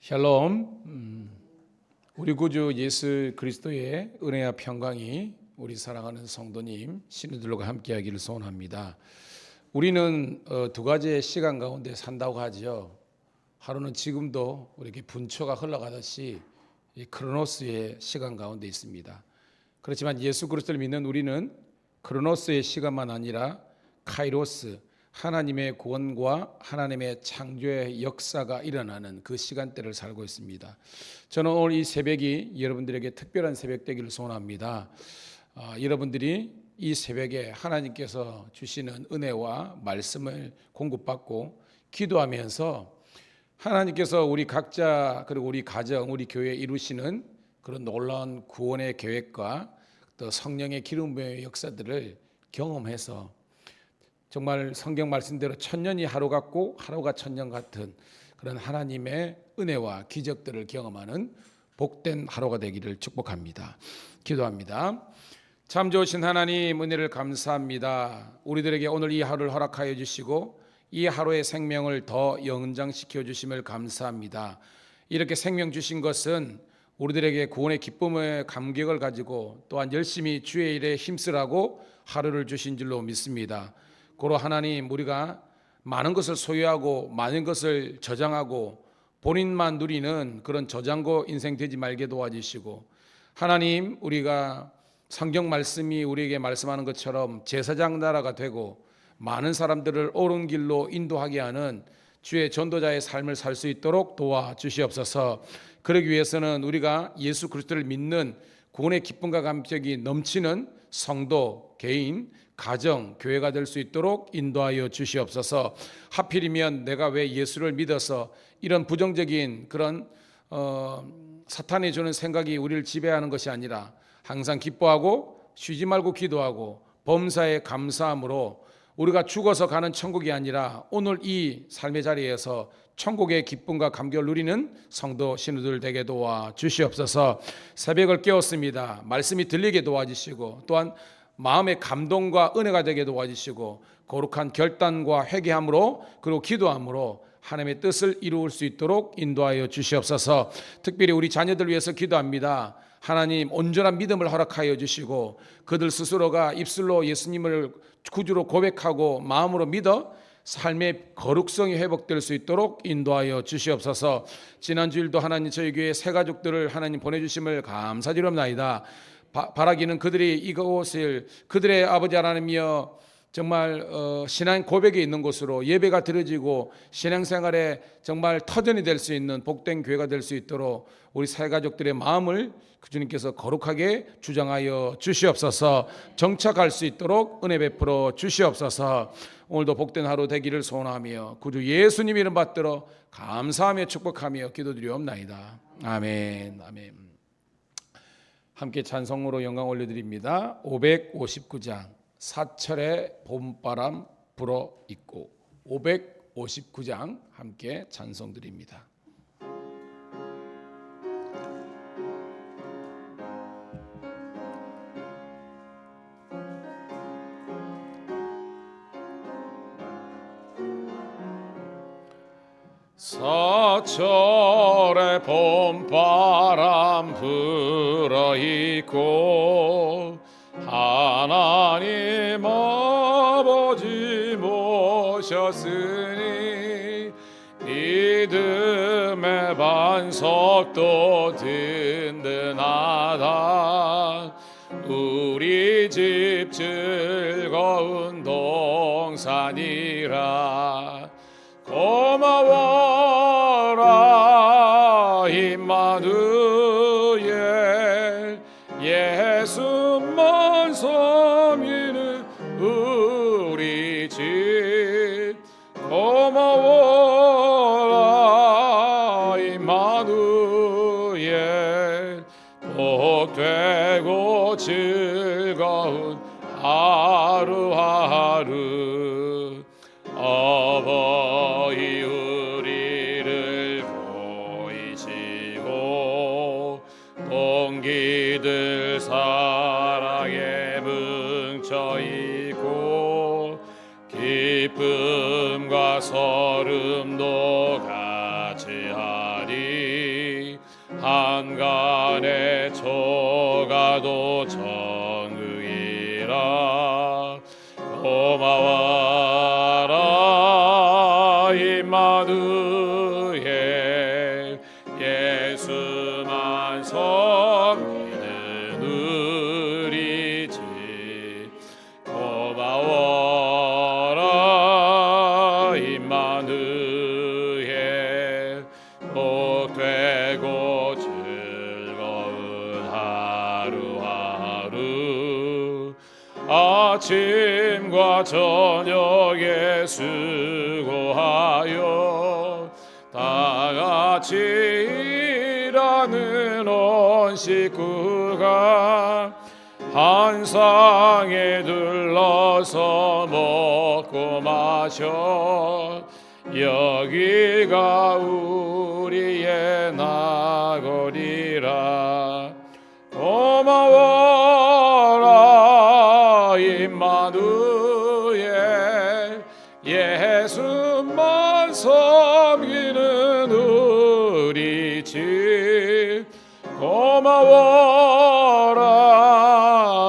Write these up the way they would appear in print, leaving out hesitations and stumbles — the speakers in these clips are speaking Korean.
샬롬. 우리 구주 예수 그리스도의 은혜와 평강이 우리 사랑하는 성도님 신우들과 함께하기를 소원합니다. 우리는 두 가지의 시간 가운데 산다고 하죠. 하루는 지금도 이렇게 분초가 흘러가듯이 이 크로노스의 시간 가운데 있습니다. 그렇지만 예수 그리스도를 믿는 우리는 크로노스의 시간만 아니라 카이로스, 하나님의 구원과 하나님의 창조의 역사가 일어나는 그 시간대를 살고 있습니다. 저는 오늘 이 새벽이 여러분들에게 특별한 새벽 되기를 소원합니다. 여러분들이 이 새벽에 하나님께서 주시는 은혜와 말씀을 공급받고 기도하면서 하나님께서 우리 각자 그리고 우리 가정, 우리 교회에 이루시는 그런 놀라운 구원의 계획과 또 성령의 기름 부음의 역사들을 경험해서 정말 성경 말씀대로 천년이 하루 같고 하루가 천년 같은 그런 하나님의 은혜와 기적들을 경험하는 복된 하루가 되기를 축복합니다. 기도합니다. 참 좋으신 하나님, 은혜를 감사합니다. 우리들에게 오늘 이 하루를 허락하여 주시고 이 하루의 생명을 더 연장시켜 주심을 감사합니다. 이렇게 생명 주신 것은 우리들에게 구원의 기쁨의 감격을 가지고 또한 열심히 주의 일에 힘쓰라고 하루를 주신 줄로 믿습니다. 고로 하나님, 우리가 많은 것을 소유하고 많은 것을 저장하고 본인만 누리는 그런 저장고 인생 되지 말게 도와주시고, 하나님, 우리가 성경 말씀이 우리에게 말씀하는 것처럼 제사장 나라가 되고 많은 사람들을 옳은 길로 인도하게 하는 주의 전도자의 삶을 살 수 있도록 도와주시옵소서. 그러기 위해서는 우리가 예수 그리스도를 믿는 구원의 기쁨과 감격이 넘치는 성도, 개인, 가정, 교회가 될 수 있도록 인도하여 주시옵소서. 하필이면 내가 왜 예수를 믿어서 이런 부정적인 그런 사탄이 주는 생각이 우리를 지배하는 것이 아니라 항상 기뻐하고 쉬지 말고 기도하고 범사에 감사함으로 우리가 죽어서 가는 천국이 아니라 오늘 이 삶의 자리에서 천국의 기쁨과 감격을 누리는 성도 신우들 되게 도와주시옵소서. 새벽을 깨웠습니다. 말씀이 들리게 도와주시고 또한 마음의 감동과 은혜가 되게 도와주시고 거룩한 결단과 회개함으로 그리고 기도함으로 하나님의 뜻을 이루을 수 있도록 인도하여 주시옵소서. 특별히 우리 자녀들 위해서 기도합니다. 하나님, 온전한 믿음을 허락하여 주시고 그들 스스로가 입술로 예수님을 구주로 고백하고 마음으로 믿어 삶의 거룩성이 회복될 수 있도록 인도하여 주시옵소서. 지난 주일도 하나님 저희 교회 새 가족들을 하나님 보내주심을 감사드립니다. 바라기는 그들이 이곳을 그들의 아버지 하나님이여 정말 신앙 고백이 있는 곳으로 예배가 드려지고 신앙생활에 정말 터전이 될 수 있는 복된 교회가 될 수 있도록 우리 새 가족들의 마음을 주님께서 거룩하게 주장하여 주시옵소서. 정착할 수 있도록 은혜 베풀어 주시옵소서. 오늘도 복된 하루 되기를 소원하며 구주 예수님 이름 받들어 감사하며 축복하며 기도드리옵나이다. 아멘. 아멘. 함께 찬송으로 영광 올려드립니다. 559장 사철의 봄바람 불어 있고 559장 함께 찬송드립니다. 사철의 봄바람 불어있고 하나님 아버지 모셨으니 믿음의 반석도 든든하다. 우리 집 즐거운 동산이라. 고마워라 임마누엘, 예수만 섬기는 우리 집. 고마워라 임마누엘, 복되고 즐거운 하루하루. 어버이 우리를 보이시고 동기들 사랑에 뭉쳐있고 기쁨과 서름도 같이 하리. 한간에 초가도 정의라 고마워라 임마누엘 예수만 섬기는 우리지 고마워라 임마누엘 복되고 즐거운 하루하루 아침과 저녁에 수고하여 다같이 일하는 온 식구가 한 상에 둘러서 먹고 마셔 여기가 우리의 나거리라 고마워라 임마누엘 예수만 섬기는 우리 집 고마워라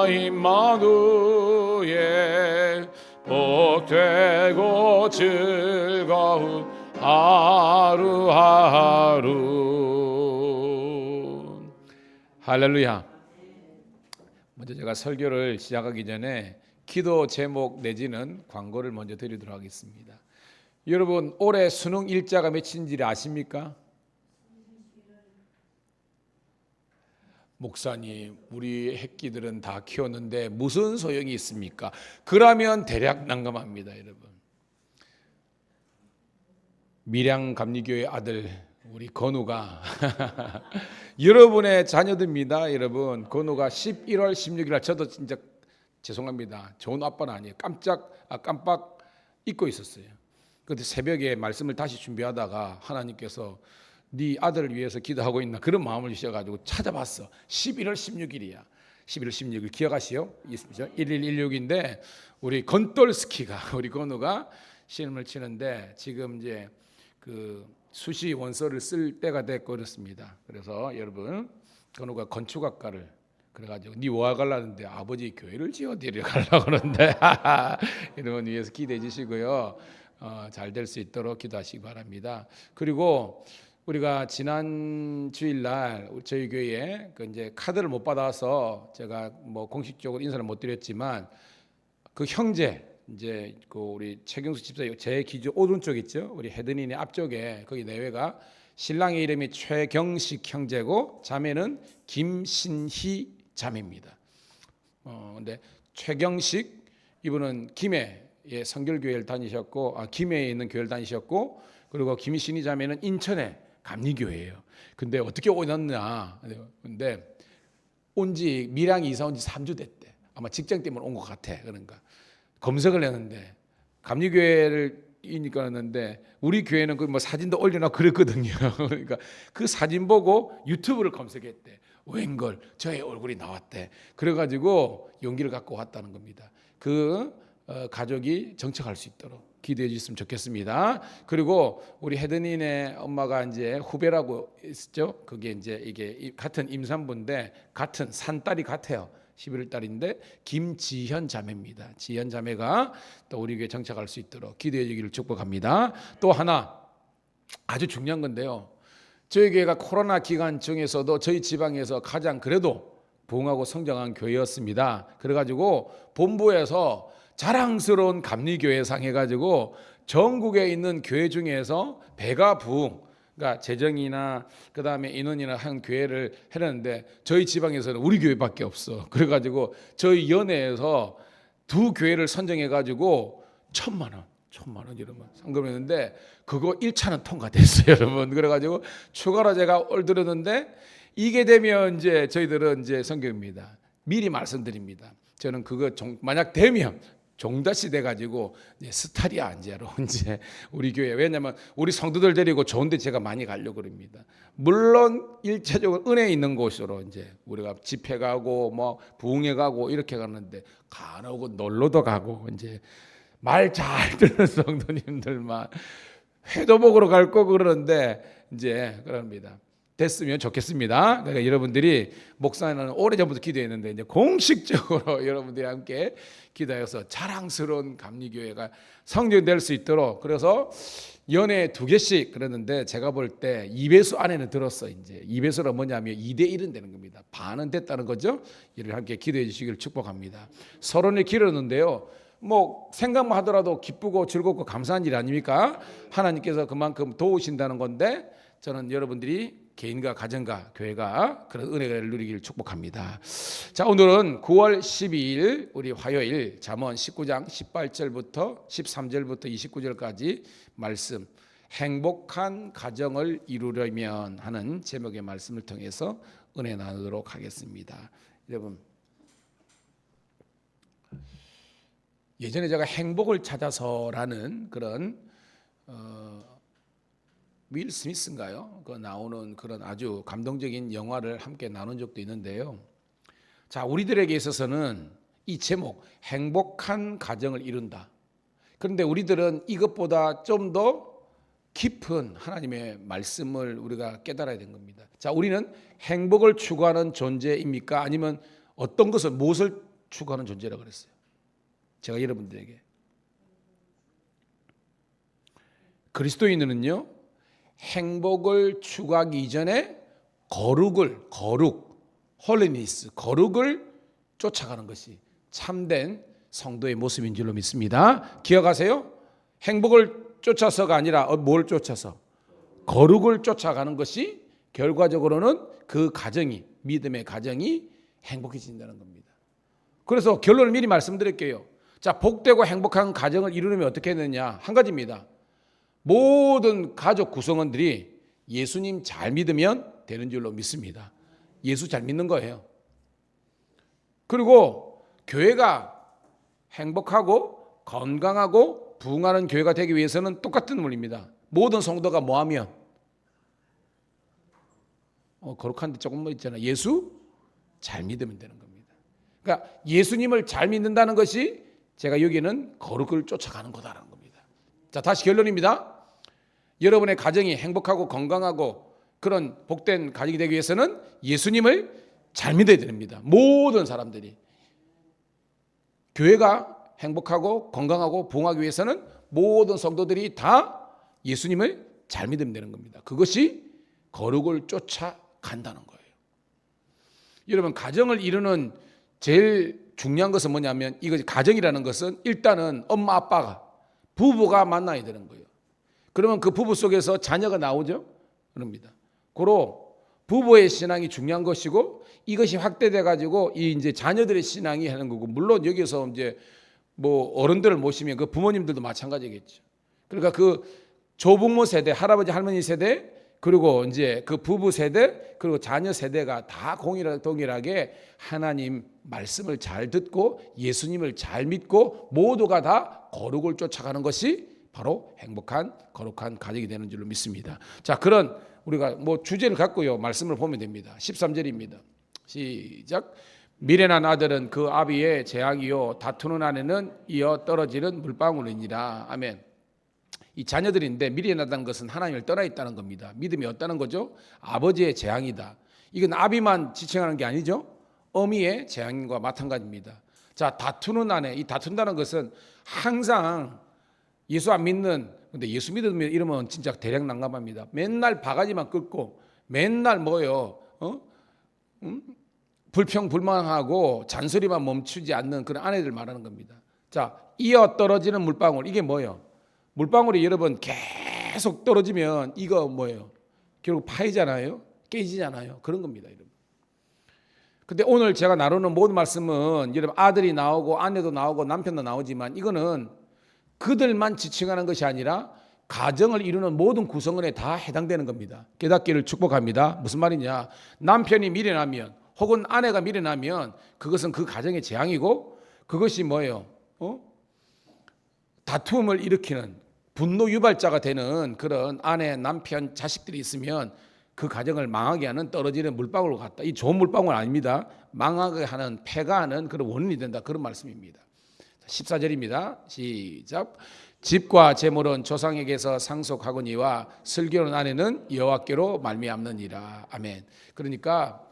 임마누엘 복되고 즐거운 하루하루 할렐루야. 먼저 제가 설교를 시작하기 전에 기도 제목 내지는 광고를 먼저 드리도록 하겠습니다. 여러분 올해 수능 일자가 몇인지 아십니까? 목사님 우리 새끼들은 다 키웠는데 무슨 소용이 있습니까? 그러면 대략 난감합니다. 여러분 밀양감리교회 아들 우리 건우가 여러분의 자녀들입니다. 여러분 건우가 11월 16일 저도 진짜 죄송합니다. 좋은 아빠는 아니에요. 깜빡 잊고 있었어요. 그때 새벽에 말씀을 다시 준비하다가 하나님께서 네 아들을 위해서 기도하고 있나 그런 마음을 주셔가지고 찾아봤어. 11월 16일이야. 11월 16일 기억하시요? 1116인데 우리 건돌스키가 우리 건우가 시험을 치는데 지금 이제 그 수시 원서를 쓸 때가 됐고 그렇습니다. 그래서 여러분 건우가 건축학과를 그래가지고 네 뭐 하려는데 아버지 교회를 지어드려 가려고 그러는데 여러분 위해서 기대해 주시고요. 잘 될 수 있도록 기도하시기 바랍니다. 그리고 우리가 지난 주일날 저희 교회에 그 이제 카드를 못 받아서 제가 뭐 공식적으로 인사를 못 드렸지만 그 형제 이제 그 우리 최경수 집사 제 기준 오른쪽 있죠. 우리 헤드닌의 앞쪽에 거기 내외가 신랑의 이름이 최경식 형제고 자매는 김신희 자매입니다. 근데 최경식 이분은 김해의 성결교회를 다니셨고 김해에 있는 교회를 다니셨고 그리고 김신희 자매는 인천의 감리교회예요. 근데 어떻게 오셨냐? 근데 온지 밀양에 이사 온 지 3주 됐대. 아마 직장 때문에 온 것 같아. 그런가 검색을 했는데 감리교회를 이니까 했는데 우리 교회는 그 뭐 사진도 올려놔 그랬거든요. 그러니까 그 사진 보고 유튜브를 검색했대. 웬걸 저의 얼굴이 나왔대. 그래가지고 용기를 갖고 왔다는 겁니다. 그 가족이 정착할 수 있도록 기도해 주셨으면 좋겠습니다. 그리고 우리 헤드닌의 엄마가 이제 후배라고 있었죠. 그게 이제 이게 같은 임산부인데 같은 산딸이 같아요. 11월 달인데 김지현 자매입니다. 지현 자매가 또 우리 교회 정착할 수 있도록 기도해 주기를 축복합니다. 또 하나 아주 중요한 건데요. 저희 교회가 코로나 기간 중에서도 저희 지방에서 가장 그래도 부흥하고 성장한 교회였습니다. 그래가지고 본부에서 자랑스러운 감리교회상 해가지고 전국에 있는 교회 중에서 배가 부흥, 그러니까 재정이나 그 다음에 인원이나 한 교회를 해냈는데 저희 지방에서는 우리 교회밖에 없어. 그래가지고 저희 연회에서 두 교회를 선정해가지고 1,000만 원 여러분 상금했는데 그거 1차는 통과됐어요, 여러분. 그래가지고 추가로 제가 올드렸는데 이게 되면 이제 저희들은 이제 성경입니다. 미리 말씀드립니다. 저는 그거 만약 되면 종다시 돼가지고 스타리아 안제로 이제 우리 교회 왜냐면 우리 성도들 데리고 좋은데 제가 많이 가려고 그럽니다. 물론 일차적으로 은혜 있는 곳으로 이제 우리가 집회 가고 뭐 부흥회 가고 이렇게 가는데 간혹 놀러도 가고 이제 말 잘 듣는 성도님들만 회도 먹으러 갈 거고 그러는데 이제 그럽니다. 됐으면 좋겠습니다. 그러니까 여러분들이 목사는 오래전부터 기도했는데 이제 공식적으로 여러분들이 함께 기도해서 자랑스러운 감리교회가 성장될 수 있도록, 그래서 연애 2개씩 그랬는데 제가 볼 때 2배수 안에는 들었어. 이제 2배수는 뭐냐면 2대1은 되는 겁니다. 반은 됐다는 거죠. 이를 함께 기도해 주시기를 축복합니다. 서론을 기르는데요, 뭐 생각만 하더라도 기쁘고 즐겁고 감사한 일 아닙니까? 하나님께서 그만큼 도우신다는 건데, 저는 여러분들이 개인과 가정과 교회가 그런 은혜를 누리기를 축복합니다. 자, 오늘은 9월 12일 우리 화요일 잠언 19장 18절부터 13절부터 29절까지 말씀, 행복한 가정을 이루려면 하는 제목의 말씀을 통해서 은혜 나누도록 하겠습니다. 여러분, 예전에 제가 행복을 찾아서라는 그런 윌 스미스인가요? 그 나오는 그런 아주 감동적인 영화를 함께 나눈 적도 있는데요. 자, 우리들에게 있어서는 이 제목, 행복한 가정을 이룬다. 그런데 우리들은 이것보다 좀 더 깊은 하나님의 말씀을 우리가 깨달아야 되는 겁니다. 자, 우리는 행복을 추구하는 존재입니까? 아니면 어떤 것을, 무엇을 추구하는 존재라고 그랬어요? 제가 여러분들에게, 그리스도인은요, 행복을 추구하기 이전에 홀리니스, 거룩을 쫓아가는 것이 참된 성도의 모습인 줄로 믿습니다. 기억하세요? 행복을 쫓아서가 아니라 뭘 쫓아서? 거룩을 쫓아가는 것이 결과적으로는 그 가정이, 믿음의 가정이 행복해진다는 겁니다. 그래서 결론을 미리 말씀드릴게요. 자, 복되고 행복한 가정을 이루려면 어떻게 해야 되느냐? 한 가지입니다. 모든 가족 구성원들이 예수님 잘 믿으면 되는 줄로 믿습니다. 예수 잘 믿는 거예요. 그리고 교회가 행복하고 건강하고 부흥하는 교회가 되기 위해서는 똑같은 원리입니다. 모든 성도가 뭐하면? 거룩한데 조금 뭐 있잖아요. 예수 잘 믿으면 되는 겁니다. 그러니까 예수님을 잘 믿는다는 것이 제가 여기는 거룩을 쫓아가는 거다라는 겁니다. 자, 다시 결론입니다. 여러분의 가정이 행복하고 건강하고 그런 복된 가정이 되기 위해서는 예수님을 잘 믿어야 됩니다. 모든 사람들이. 교회가 행복하고 건강하고 부흥하기 위해서는 모든 성도들이 다 예수님을 잘 믿으면 되는 겁니다. 그것이 거룩을 쫓아간다는 거예요. 여러분, 가정을 이루는 제일 중요한 것은 뭐냐면, 이것이 가정이라는 것은 일단은 엄마 아빠가, 부부가 만나야 되는 거예요. 그러면 그 부부 속에서 자녀가 나오죠? 그럽니다. 고로 부부의 신앙이 중요한 것이고, 이것이 확대돼 가지고 이 이제 자녀들의 신앙이 하는 거고, 물론 여기서 이제 뭐 어른들을 모시면 그 부모님들도 마찬가지겠죠. 그러니까 그 조부모 세대, 할아버지 할머니 세대, 그리고 이제 그 부부 세대, 그리고 자녀 세대가 다 동일하게 하나님 말씀을 잘 듣고 예수님을 잘 믿고 모두가 다 거룩을 쫓아가는 것이 바로 행복한 거룩한 가정이 되는 줄로 믿습니다. 자, 그런 우리가 뭐 주제를 갖고요 말씀을 보면 됩니다. 13절입니다. 시작. 미련한 아들은 그 아비의 재앙이요 다투는 아내는 이어 떨어지는 물방울이니라. 아멘. 이 자녀들인데 미련하다는 것은 하나님을 떠나 있다는 겁니다. 믿음이 없다는 거죠. 아버지의 재앙이다. 이건 아비만 지칭하는 게 아니죠. 어미의 재앙과 마찬가지입니다. 자, 다투는 아내, 이 다툰다는 것은 항상 예수 안 믿는, 근데 예수 믿으면 이러면 진짜 대략 난감합니다. 맨날 바가지만 긁고 맨날 뭐요? 불평불만하고 잔소리만 멈추지 않는 그런 아내들 말하는 겁니다. 자, 이어 떨어지는 물방울, 이게 뭐예요? 물방울이 여러분 계속 떨어지면 이거 뭐예요? 결국 파이잖아요. 깨지잖아요. 그런 겁니다, 여러분. 근데 오늘 제가 나누는 모든 말씀은 여러분 아들이 나오고 아내도 나오고 남편도 나오지만 이거는 그들만 지칭하는 것이 아니라 가정을 이루는 모든 구성원에 다 해당되는 겁니다. 깨닫기를 축복합니다. 무슨 말이냐? 남편이 미련하면 혹은 아내가 미련하면 그것은 그 가정의 재앙이고, 그것이 뭐예요? 다툼을 일으키는 분노 유발자가 되는 그런 아내, 남편, 자식들이 있으면 그 가정을 망하게 하는 떨어지는 물방울 같다. 이 좋은 물방울 아닙니다. 망하게 하는, 폐가하는 그런 원인이 된다. 그런 말씀입니다. 14절입니다. 시작. 집과 재물은 조상에게서 상속하거니와 슬기로운 아내는 여호와께로 말미암느니라. 아멘. 그러니까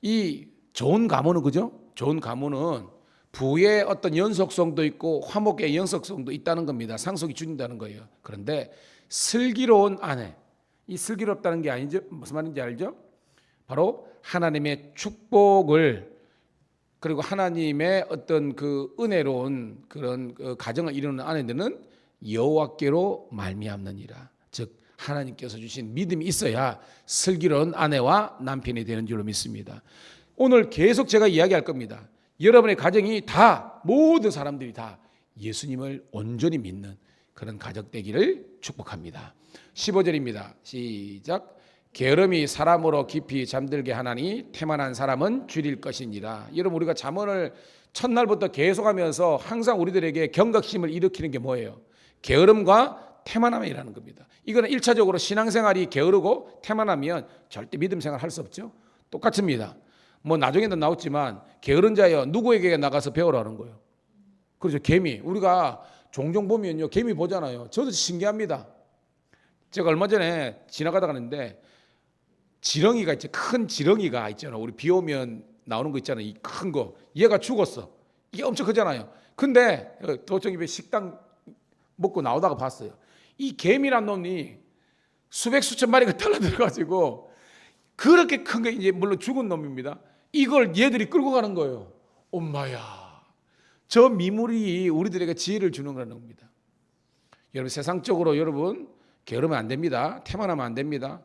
이 좋은 가문은, 그죠? 좋은 가문은 부의 어떤 연속성도 있고 화목의 연속성도 있다는 겁니다. 상속이 준다는 거예요. 그런데 슬기로운 아내, 이 슬기롭다는 게 아니죠? 무슨 말인지 알죠? 바로 하나님의 축복을, 그리고 하나님의 어떤 그 은혜로운 그런 가정을 이루는 아내들은 여호와께로 말미암느니라. 즉 하나님께서 주신 믿음이 있어야 슬기로운 아내와 남편이 되는 줄로 믿습니다. 오늘 계속 제가 이야기할 겁니다. 여러분의 가정이 다, 모든 사람들이 다 예수님을 온전히 믿는 그런 가정 되기를 축복합니다. 15절입니다. 시작. 게으름이 사람으로 깊이 잠들게 하나니 태만한 사람은 줄일 것이니라. 여러분, 우리가 잠언을 첫날부터 계속하면서 항상 우리들에게 경각심을 일으키는 게 뭐예요? 게으름과 태만함이라는 겁니다. 이거는 1차적으로 신앙생활이 게으르고 태만하면 절대 믿음 생활 할 수 없죠. 똑같습니다. 뭐 나중에도 나왔지만 게으른 자여 누구에게 나가서 배우라는 거예요. 그렇죠. 개미, 우리가 종종 보면요, 개미 보잖아요. 저도 신기합니다. 제가 얼마 전에 지나가다가 갔는데 지렁이가 있죠. 큰 지렁이가 있잖아요. 우리 비 오면 나오는 거 있잖아요. 이 큰 거. 얘가 죽었어. 이게 엄청 크잖아요. 근데 도청입에 식당 먹고 나오다가 봤어요. 이 개미란 놈이 수백 수천 마리가 달라들어가지고 그렇게 큰 게, 이제 물론 죽은 놈입니다. 이걸 얘들이 끌고 가는 거예요. 엄마야. 저 미물이 우리들에게 지혜를 주는 거라는 겁니다. 여러분, 세상적으로 여러분 게으르면 안 됩니다. 태만하면 안 됩니다.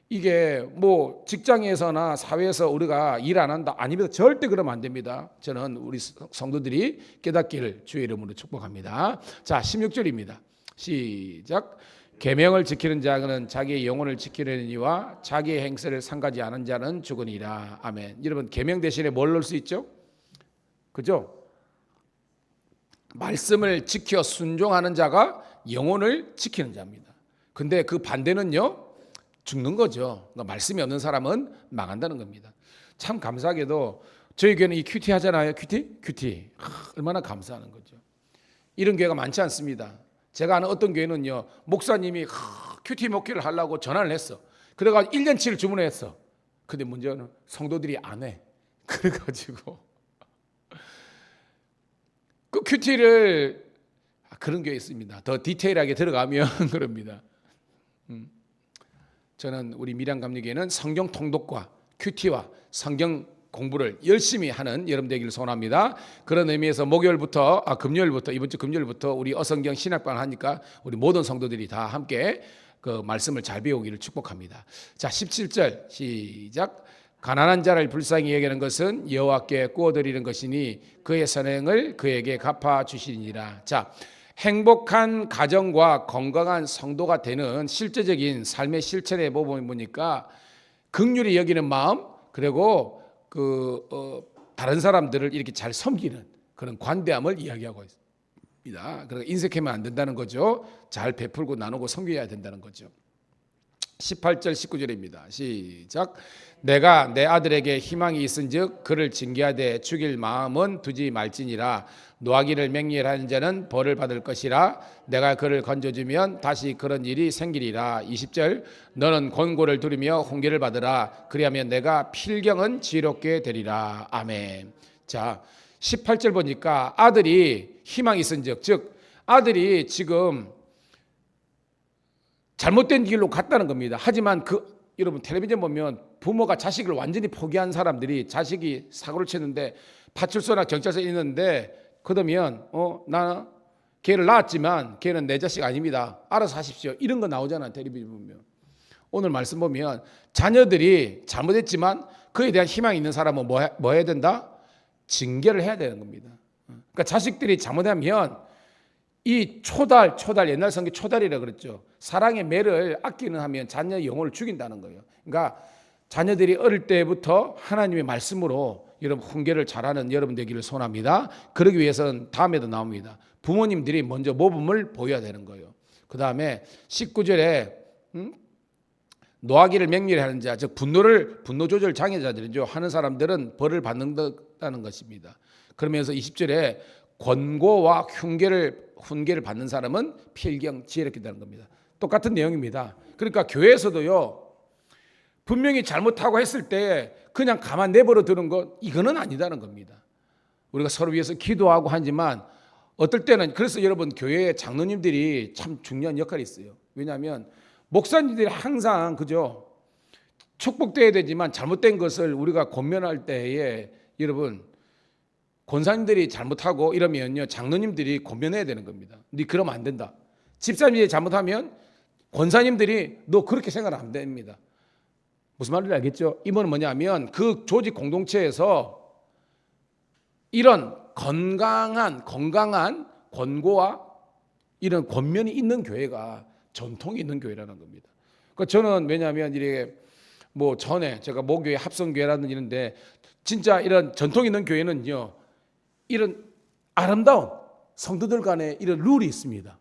이게 뭐 직장에서나 사회에서 우리가 일 안 한다, 아닙니다. 절대 그러면 안 됩니다. 저는 우리 성도들이 깨닫기를 주의 이름으로 축복합니다. 자, 16절입니다. 시작. 계명을 지키는 자는 자기의 영혼을 지키려니와 자기의 행세를 상가지 않은 자는 죽으니라. 아멘. 여러분, 계명 대신에 뭘 넣을 수 있죠? 그죠? 말씀을 지켜 순종하는 자가 영혼을 지키는 자입니다. 근데 그 반대는요, 죽는 거죠. 그러니까 말씀이 없는 사람은 망한다는 겁니다. 참 감사하게도 저희 교회는 이 큐티 하잖아요. 큐티. 얼마나 감사하는 거죠. 이런 교회가 많지 않습니다. 제가 아는 어떤 교회는요, 목사님이 큐티 목회를 하려고 전화를 했어. 그래가지고 1년치를 주문했어. 근데 문제는 성도들이 안 해. 그래가지고 그 큐티를, 그런 교회 있습니다. 더 디테일하게 들어가면 그럽니다. 저는 우리 밀양 감리교회는 성경 통독과 큐티와 성경 공부를 열심히 하는 여러분 되기를 소원합니다. 그런 의미에서 금요일부터, 이번 주 금요일부터 우리 어성경 신학반을 하니까 우리 모든 성도들이 다 함께 그 말씀을 잘 배우기를 축복합니다. 자, 17절 시작. 가난한 자를 불쌍히 여기는 것은 여호와께 구워드리는 것이니 그의 선행을 그에게 갚아 주시니라. 자, 행복한 가정과 건강한 성도가 되는 실제적인 삶의 실천에 보니까 긍휼히 여기는 마음, 그리고 다른 사람들을 이렇게 잘 섬기는 그런 관대함을 이야기하고 있습니다. 그러니까 인색하면 안 된다는 거죠. 잘 베풀고 나누고 섬겨야 된다는 거죠. 18절 19절입니다. 시작. 내가 내 아들에게 희망이 있은즉 그를 징계하되 죽일 마음은 두지 말지니라. 노하기를 맹렬하는 자는 벌을 받을 것이라. 내가 그를 건져주면 다시 그런 일이 생기리라. 20절. 너는 권고를 들으며 훈계를 받으라. 그리하면 내가 필경은 지혜롭게 되리라. 아멘. 자, 18절 보니까 아들이 희망이 있은즉, 즉 아들이 지금 잘못된 길로 갔다는 겁니다. 하지만 여러분 텔레비전 보면 부모가 자식을 완전히 포기한 사람들이, 자식이 사고를 쳤는데 파출소나 경찰서에 있는데 그러면 나 걔를 낳았지만 걔는 내 자식 아닙니다. 알아서 하십시오. 이런 거 나오잖아요. 텔레비전 보면. 오늘 말씀 보면 자녀들이 잘못했지만 그에 대한 희망이 있는 사람은 뭐 해야 된다? 징계를 해야 되는 겁니다. 그러니까 자식들이 잘못하면 이 초달, 옛날 성경 초달이라 그랬죠. 사랑의 매를 아끼는 하면 자녀의 영혼을 죽인다는 거예요. 그러니까 자녀들이 어릴 때부터 하나님의 말씀으로 여러분 훈계를 잘하는 여러분 되기를 소원합니다. 그러기 위해서는 다음에도 나옵니다. 부모님들이 먼저 모범을 보여야 되는 거예요. 그 다음에 19절에 노하기를 맹렬히 하는 자, 즉 분노 조절 장애자들이죠. 하는 사람들은 벌을 받는다는 것입니다. 그러면서 20절에 권고와 훈계를 받는 사람은 필경 지혜롭게 되는 겁니다. 똑같은 내용입니다. 그러니까 교회에서도요, 분명히 잘못하고 했을 때 그냥 가만 내버려 두는 것, 이거는 아니다는 겁니다. 우리가 서로 위해서 기도하고 하지만 어떨 때는, 그래서 여러분 교회 장로님들이 참 중요한 역할이 있어요. 왜냐하면 목사님들이 항상 그죠, 축복돼야 되지만 잘못된 것을 우리가 권면할 때에 여러분 권사님들이 잘못하고 이러면요, 장로님들이 권면해야 되는 겁니다. 네 그러면 안 된다. 집사님이 잘못하면 권사님들이 너 그렇게 생각은 안 됩니다. 무슨 말인지 알겠죠? 이번은 뭐냐면 그 조직 공동체에서 이런 건강한 권고와 이런 권면이 있는 교회가 전통이 있는 교회라는 겁니다. 그러니까 저는 왜냐하면 이렇게 뭐 전에 제가 모교회 합성교회라는 이런데 진짜 이런 전통 있는 교회는요, 이런 아름다운 성도들 간에 이런 룰이 있습니다.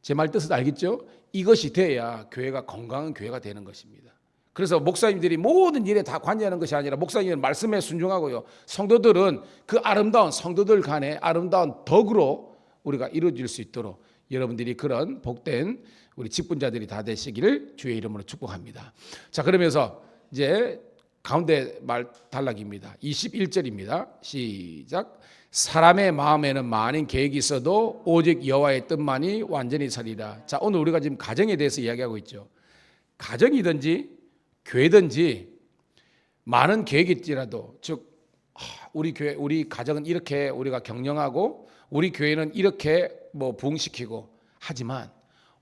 제 말 뜻을 알겠죠? 이것이 돼야 교회가 건강한 교회가 되는 것입니다. 그래서 목사님들이 모든 일에 다 관여하는 것이 아니라 목사님은 말씀에 순종하고요, 성도들은 그 아름다운 성도들 간의 아름다운 덕으로 우리가 이루어질 수 있도록 여러분들이 그런 복된 우리 직분자들이 다 되시기를 주의 이름으로 축복합니다. 자, 그러면서 이제 가운데 말 단락입니다. 21절입니다. 시작. 사람의 마음에는 많은 계획이 있어도 오직 여호와의 뜻만이 완전히 서리라. 자, 오늘 우리가 지금 가정에 대해서 이야기하고 있죠. 가정이든지 교회든지 많은 계획이 있지라도, 즉 우리 교회, 우리 가정은 이렇게 우리가 경영하고 우리 교회는 이렇게 뭐 부흥시키고 하지만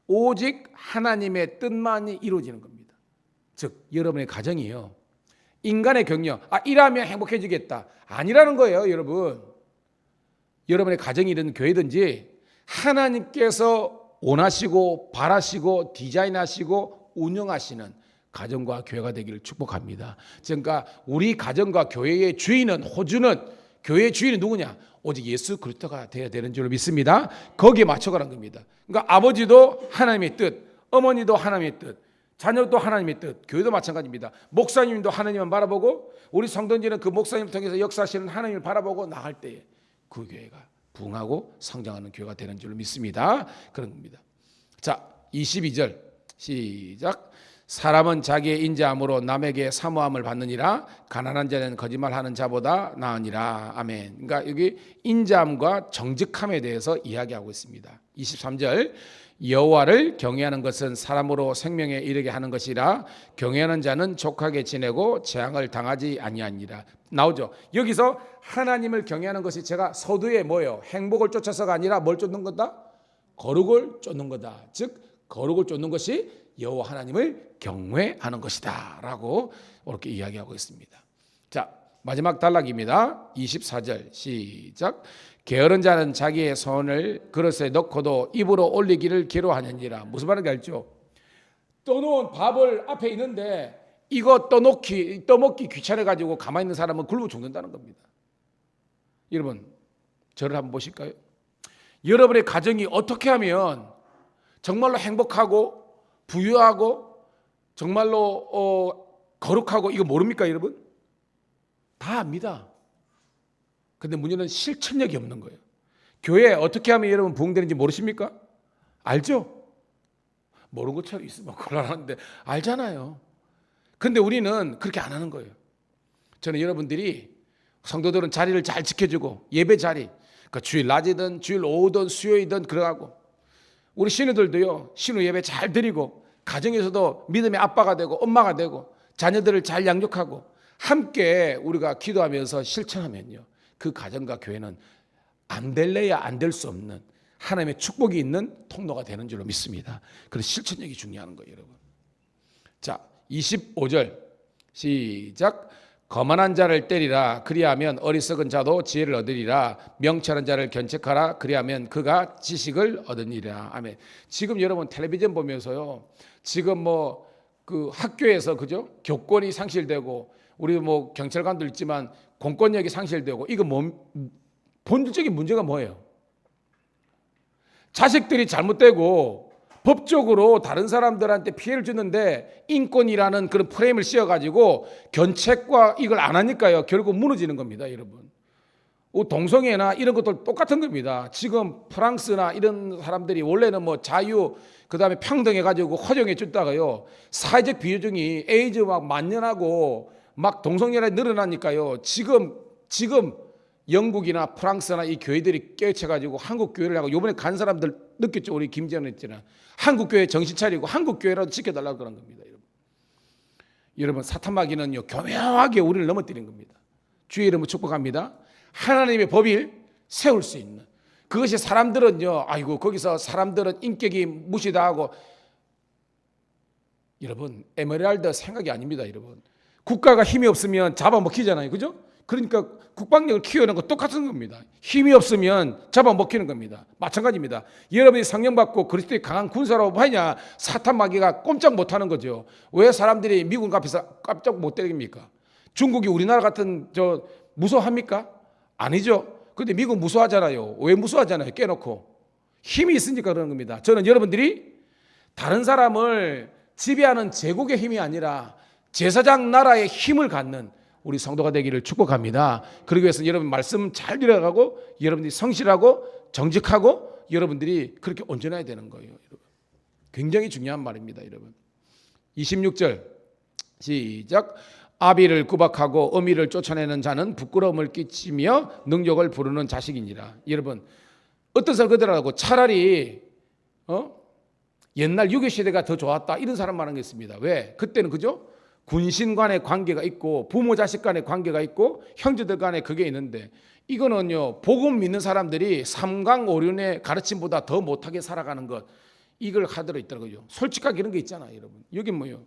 오직 하나님의 뜻만이 이루어지는 겁니다. 즉 여러분의 가정이요, 인간의 경영, 이러면 행복해지겠다, 아니라는 거예요. 여러분의 가정이든 교회든지 하나님께서 원하시고 바라시고 디자인하시고 운영하시는 가정과 교회가 되기를 축복합니다. 그러니까 우리 가정과 교회의 주인은, 호주는, 교회의 주인은 누구냐? 오직 예수 그리스도가 되어야 되는 줄 믿습니다. 거기에 맞춰가는 겁니다. 그러니까 아버지도 하나님의 뜻, 어머니도 하나님의 뜻, 자녀도 하나님의 뜻, 교회도 마찬가지입니다. 목사님도 하나님을 바라보고 우리 성도들은 그 목사님을 통해서 역사하시는 하나님을 바라보고 나갈 때에 그 교회가 부흥하고 성장하는 교회가 되는 줄 믿습니다. 그런 겁니다. 자, 22절 시작. 사람은 자기의 인자함으로 남에게 사모함을 받느니라. 가난한 자는 거짓말하는 자보다 나으니라. 아멘. 그러니까 여기 인자함과 정직함에 대해서 이야기하고 있습니다. 23절. 여호와를 경외하는 것은 사람으로 생명에 이르게 하는 것이라. 경외하는 자는 족하게 지내고 재앙을 당하지 아니하니라. 나오죠. 여기서 하나님을 경외하는 것이, 제가 서두에 뭐예요? 행복을 쫓아서가 아니라 뭘 쫓는 거다? 거룩을 쫓는 거다. 즉 거룩을 쫓는 것이 여호와 하나님을 경외하는 것이다 라고 이렇게 이야기하고 있습니다. 자, 마지막 단락입니다. 24절 시작. 게으른 자는 자기의 손을 그릇에 넣고도 입으로 올리기를 기로하느니라. 무슨 말인지 알죠? 떠놓은 밥을 앞에 있는데 이거 떠먹기 귀찮아가지고 가만히 있는 사람은 굶어 죽는다는 겁니다. 여러분, 저를 한번 보실까요? 여러분의 가정이 어떻게 하면 정말로 행복하고 부유하고 정말로 거룩하고, 이거 모릅니까 여러분? 다 압니다. 근데 문제는 실천력이 없는 거예요. 교회 어떻게 하면 여러분 부흥되는지 모르십니까? 알죠? 모르는 것처럼 있으면 곤란한데 알잖아요. 근데 우리는 그렇게 안 하는 거예요. 저는 여러분들이, 성도들은 자리를 잘 지켜주고 예배 자리, 그러니까 주일 낮이든 주일 오후든 수요일이든 그러고, 우리 신우들도요, 신우 예배 잘 드리고 가정에서도 믿음의 아빠가 되고 엄마가 되고 자녀들을 잘 양육하고 함께 우리가 기도하면서 실천하면요, 그 가정과 교회는 안 될래야 안 될 수 없는 하나님의 축복이 있는 통로가 되는 줄로 믿습니다. 그래서 실천력이 중요한 거예요, 여러분. 자, 25절 시작. 거만한 자를 때리라. 그리하면 어리석은 자도 지혜를 얻으리라. 명철한 자를 견책하라. 그리하면 그가 지식을 얻으리라. 아멘. 지금 여러분 텔레비전 보면서요, 지금 뭐 그 학교에서 그죠, 교권이 상실되고, 우리 뭐 경찰관도 있지만 공권력이 상실되고, 이거 본질적인 문제가 뭐예요? 자식들이 잘못되고 법적으로 다른 사람들한테 피해를 주는데 인권이라는 그런 프레임을 씌워가지고 견책과 이걸 안 하니까요, 결국 무너지는 겁니다, 여러분. 동성애나 이런 것들 똑같은 겁니다. 지금 프랑스나 이런 사람들이 원래는 뭐 자유 그다음에 평등해 가지고 허용해 줬다가요. 사회적 비효중이 에이즈 막 만연하고 막 동성애가 늘어나니까요. 지금 영국이나 프랑스나 이 교회들이 깨우쳐 가지고 한국 교회를 하고 요번에 간 사람들 느꼈죠. 우리 김지현 했잖아. 한국 교회 정신 차리고 한국 교회라도 지켜달라고 그런 겁니다. 여러분 사탄마귀는요 교묘하게 우리를 넘어뜨린 겁니다. 주의 이름으로 축복합니다. 하나님의 법을 세울 수 있는 그것이 사람들은요 아이고 거기서 사람들은 인격이 무시당하고 여러분 에메랄드 생각이 아닙니다. 여러분 국가가 힘이 없으면 잡아먹히잖아요. 그죠? 그러니까 국방력을 키우는 거 똑같은 겁니다. 힘이 없으면 잡아먹히는 겁니다. 마찬가지입니다. 여러분이 성령 받고 그리스도의 강한 군사라고 하냐 사탄 마귀가 꼼짝 못하는 거죠. 왜 사람들이 미국 앞에서 깜짝 못 때립니까? 중국이 우리나라 같은 저 무서워합니까? 아니죠. 근데 미국 무서워하잖아요. 왜 무서워하잖아요. 깨놓고 힘이 있으니까 그런 겁니다. 저는 여러분들이 다른 사람을 지배하는 제국의 힘이 아니라 제사장 나라의 힘을 갖는 우리 성도가 되기를 축복합니다. 그러기 위해서 여러분 말씀 잘 들어가고 여러분들이 성실하고 정직하고 여러분들이 그렇게 온전해야 되는 거예요. 여러분. 굉장히 중요한 말입니다. 여러분 26절 시작. 아비를 구박하고 어미를 쫓아내는 자는 부끄러움을 끼치며 능욕을 부르는 자식이니라. 여러분 어떤 사람 그러더라고 차라리 옛날 유교 시대가 더 좋았다 이런 사람 말한 게 있습니다. 왜? 그때는 그죠? 군신 간의 관계가 있고 부모 자식 간의 관계가 있고 형제들 간에 그게 있는데 이거는요 복음 믿는 사람들이 삼강오륜의 가르침보다 더 못하게 살아가는 것 이걸 하도록 있더라고요. 솔직하게 이런 게 있잖아요. 여러분 여기 뭐요?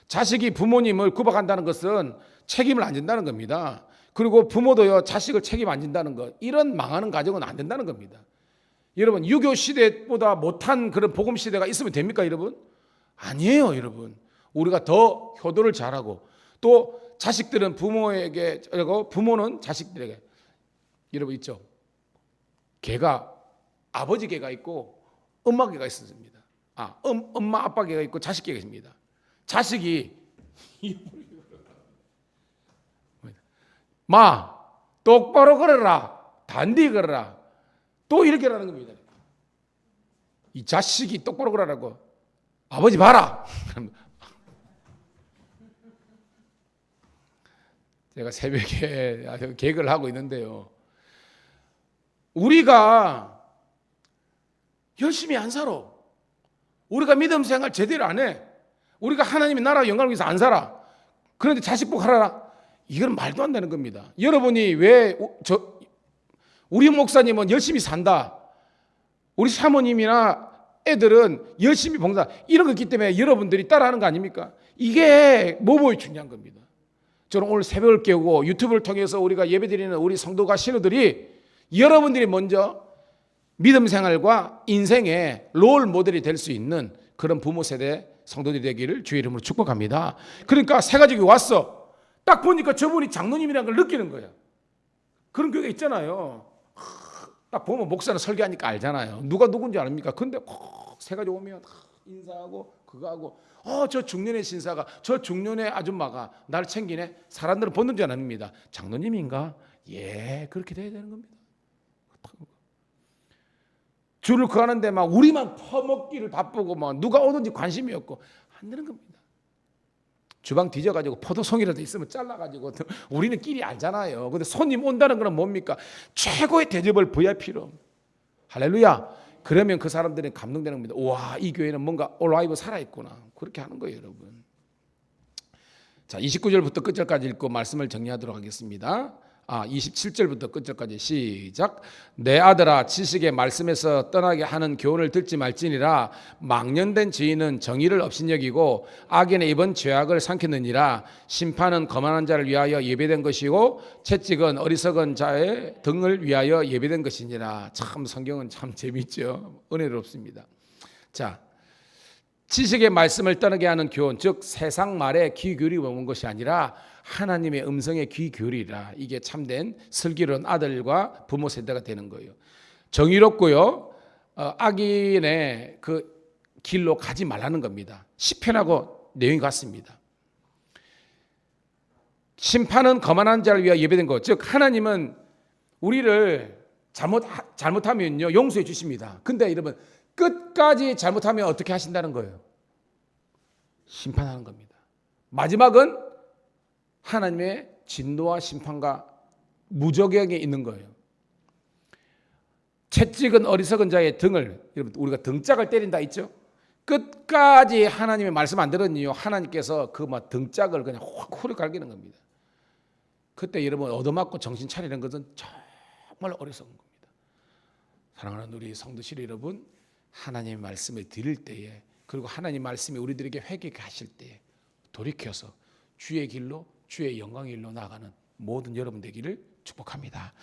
자식이 부모님을 구박한다는 것은 책임을 안 진다는 겁니다. 그리고 부모도요 자식을 책임 안 진다는 것 이런 망하는 가정은 안 된다는 겁니다. 여러분 유교 시대보다 못한 그런 복음 시대가 있으면 됩니까 여러분? 아니에요 여러분. 우리가 더 효도를 잘하고 또 자식들은 부모에게 그리고 부모는 자식들에게 여러분 있죠. 개가 아버지 개가 있고 엄마 개가 있습니다. 엄마 아빠 개가 있고 자식 개가 있습니다. 자식이 마 똑바로 걸어라 단디 걸어라 또 이렇게 하는 겁니다. 이 자식이 똑바로 걸어라고 아버지 봐라. 제가 새벽에 계획을 하고 있는데요. 우리가 열심히 안 살아. 우리가 믿음 생활 제대로 안 해. 우리가 하나님의 나라 영광을 위해서 안 살아. 그런데 자식 복하라. 이건 말도 안 되는 겁니다. 여러분이 왜 우리 목사님은 열심히 산다. 우리 사모님이나 애들은 열심히 봉사. 이런 거 있기 때문에 여러분들이 따라하는 거 아닙니까? 이게 뭐뭐에 중요한 겁니다. 저는 오늘 새벽을 깨우고 유튜브를 통해서 우리가 예배드리는 우리 성도가 신우들이 여러분들이 먼저 믿음 생활과 인생의 롤 모델이 될 수 있는 그런 부모 세대 성도들이 되기를 주의 이름으로 축복합니다. 그러니까 새 가족이 왔어. 딱 보니까 저분이 장로님이라는 걸 느끼는 거야. 그런 교회가 있잖아요. 딱 보면 목사는 설교하니까 알잖아요. 누가 누군지 아닙니까? 근데 새 가족 오면 인사하고 그거 하고 저 중년의 신사가 저 중년의 아줌마가 나를 챙기네. 사람들은 보는 줄 아닙니다. 장로님인가? 예, 그렇게 돼야 되는 겁니다. 줄을 그하는데 막 우리만 퍼먹기를 바쁘고 막 누가 오든지 관심이 없고 안 되는 겁니다. 주방 뒤져가지고 포도송이라도 있으면 잘라가지고 우리는 끼리 알잖아요. 근데 손님 온다는 건 뭡니까? 최고의 대접을 VIP로. 할렐루야. 그러면 그 사람들은 감동되는 겁니다. 와, 이 교회는 뭔가 올라이브 살아있구나. 그렇게 하는 거예요, 여러분. 자, 29절부터 끝절까지 읽고 말씀을 정리하도록 하겠습니다. 27절부터 끝절까지 시작. 내 아들아 지식의 말씀에서 떠나게 하는 교훈을 듣지 말지니라. 망령된 죄인은 정의를 업신여기고 악인의 입은 죄악을 삼켰느니라. 심판은 거만한 자를 위하여 예배된 것이고 채찍은 어리석은 자의 등을 위하여 예배된 것이니라. 참 성경은 참 재미있죠. 은혜롭습니다. 자, 지식의 말씀을 떠나게 하는 교훈, 즉 세상 말에 귀 기울이고 온 것이 아니라 하나님의 음성에 귀 기울이라. 이게 참된 슬기로운 아들과 부모 세대가 되는 거예요. 정의롭고요, 악인의 그 길로 가지 말라는 겁니다. 시편하고 내용이 같습니다. 심판은 거만한 자를 위하여 예배된 것, 즉 하나님은 우리를 잘못하면요 용서해 주십니다. 근데 여러분 끝까지 잘못하면 어떻게 하신다는 거예요? 심판하는 겁니다. 마지막은 하나님의 진노와 심판과 무저갱에 있는 거예요. 채찍은 어리석은 자의 등을, 여러분 우리가 등짝을 때린다 있죠? 끝까지 하나님의 말씀 안 들었니요? 하나님께서 그 막 등짝을 그냥 확 후려 갈기는 겁니다. 그때 여러분 얻어맞고 정신 차리는 것은 정말 어리석은 겁니다. 사랑하는 우리 성도실 여러분, 하나님의 말씀을 드릴 때에, 그리고 하나님 말씀이 우리들에게 회개케 하실 때에 돌이켜서 주의 길로, 주의 영광의 길로 나아가는 모든 여러분 되기를 축복합니다.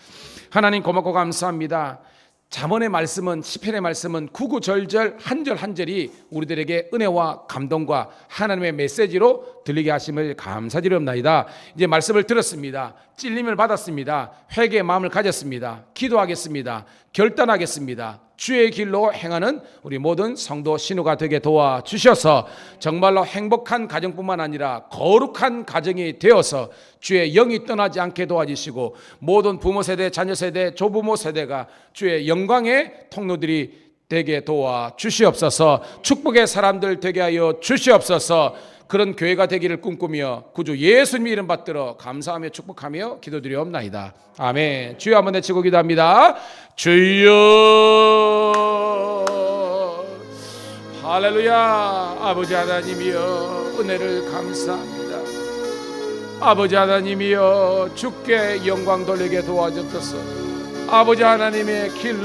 하나님 고맙고 감사합니다. 잠언의 말씀은, 시편의 말씀은 구구절절 한 절 한 절이 우리들에게 은혜와 감동과 하나님의 메시지로 들리게 하심을 감사드리옵나이다. 이제 말씀을 들었습니다. 찔림을 받았습니다. 회개의 마음을 가졌습니다. 기도하겠습니다. 결단하겠습니다. 주의 길로 행하는 우리 모든 성도 신우가 되게 도와주셔서 정말로 행복한 가정뿐만 아니라 거룩한 가정이 되어서 주의 영이 떠나지 않게 도와주시고, 모든 부모 세대, 자녀 세대, 조부모 세대가 주의 영광의 통로들이 되게 도와주시옵소서. 축복의 사람들 되게 하여 주시옵소서. 그런 교회가 되기를 꿈꾸며 구주 예수님 이름 받들어 감사하며 축복하며 기도드리옵나이다. 아멘. 주여 한번 외치고 기도합니다. 주여. 할렐루야. 아버지 하나님이여 은혜를 감사합니다. 아버지 하나님이여 주께 영광 돌리게 도와주옵소서. 아버지 하나님의 길